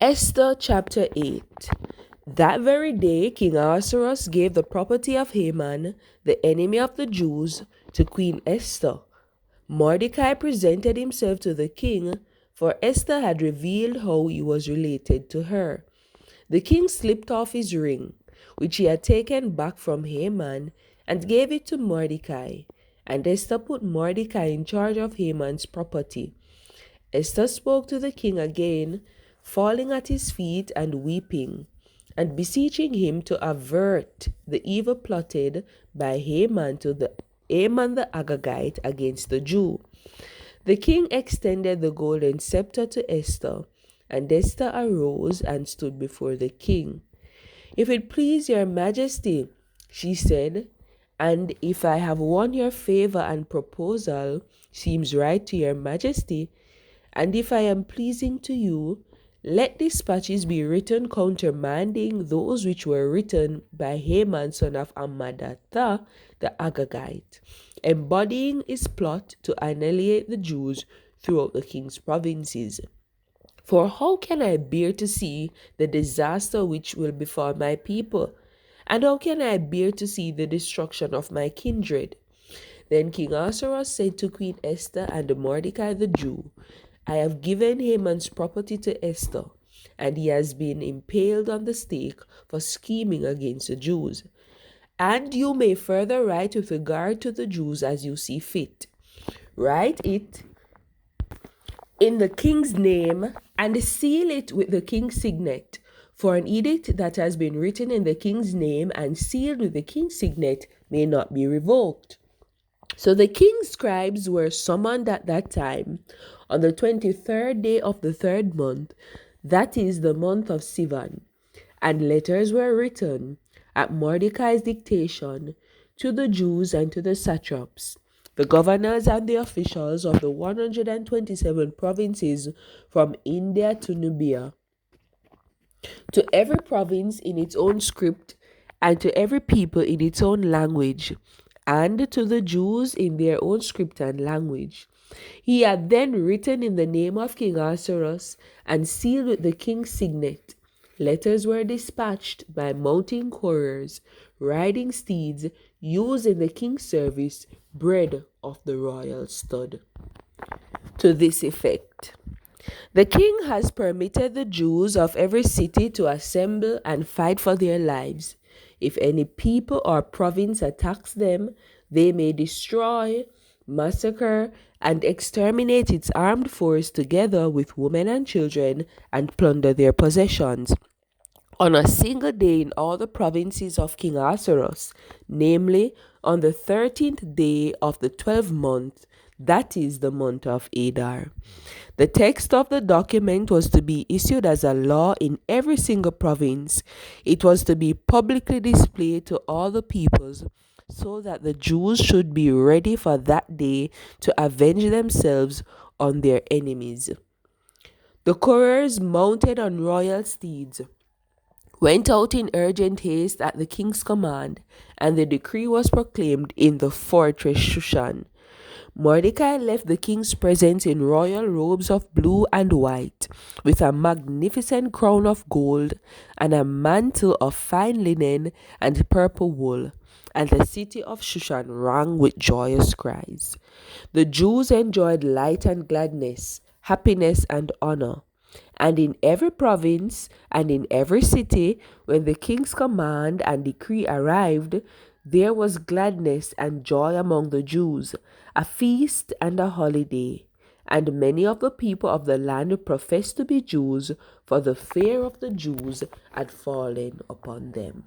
Esther chapter 8. That very day, King Ahasuerus gave the property of Haman, the enemy of the Jews, to Queen Esther. Mordechai presented himself to the king, for Esther had revealed how he was related to her. The king slipped off his ring, which he had taken back from Haman, and gave it to Mordecai. And Esther put Mordecai in charge of Haman's property. Esther spoke to the king again, falling at his feet and weeping, and beseeching him to avert the evil plotted by Haman the Agagite against the Jew. The king extended the golden scepter to Esther, and Esther arose and stood before the king. "If it please your majesty," she said, "and if I have won your favor and proposal seems right to your majesty, and if I am pleasing to you, let dispatches be written countermanding those which were written by Haman son of Hammedatha the Agagite, embodying his plot to annihilate the Jews throughout the king's provinces. For how can I bear to see the disaster which will befall my people? And how can I bear to see the destruction of my kindred?" Then King Ahasuerus said to Queen Esther and Mordecai the Jew, "I have given Haman's property to Esther, and he has been impaled on the stake for scheming against the Jews. And you may further write with regard to the Jews as you see fit. Write it in the king's name and seal it with the king's signet. For an edict that has been written in the king's name and sealed with the king's signet may not be revoked." So the king's scribes were summoned at that time, on the 23rd day of the third month, that is the month of Sivan, and letters were written, at Mordecai's dictation, to the Jews and to the satraps, the governors and the officials of the 127 provinces from India to Nubia, to every province in its own script, and to every people in its own language, and to the Jews in their own script and language. He had then written in the name of King Ahasuerus and sealed with the king's signet. Letters were dispatched by mountain couriers, riding steeds, used in the king's service, bred of the royal stud. To this effect: "The king has permitted the Jews of every city to assemble and fight for their lives. If any people or province attacks them, they may destroy, massacre, and exterminate its armed force together with women and children and plunder their possessions. On a single day in all the provinces of King Ahasuerus, namely on the 13th day of the 12th month, that is the month of Adar." The text of the document was to be issued as a law in every single province. It was to be publicly displayed to all the peoples, so that the Jews should be ready for that day to avenge themselves on their enemies. The couriers, mounted on royal steeds, went out in urgent haste at the king's command, and the decree was proclaimed in the fortress Shushan. Mordecai left the king's presence in royal robes of blue and white, with a magnificent crown of gold, and a mantle of fine linen and purple wool, and the city of Shushan rang with joyous cries. The Jews enjoyed light and gladness, happiness and honor. And in every province and in every city, when the king's command and decree arrived, there was gladness and joy among the Jews, a feast and a holiday. And many of the people of the land professed to be Jews, for the fear of the Jews had fallen upon them.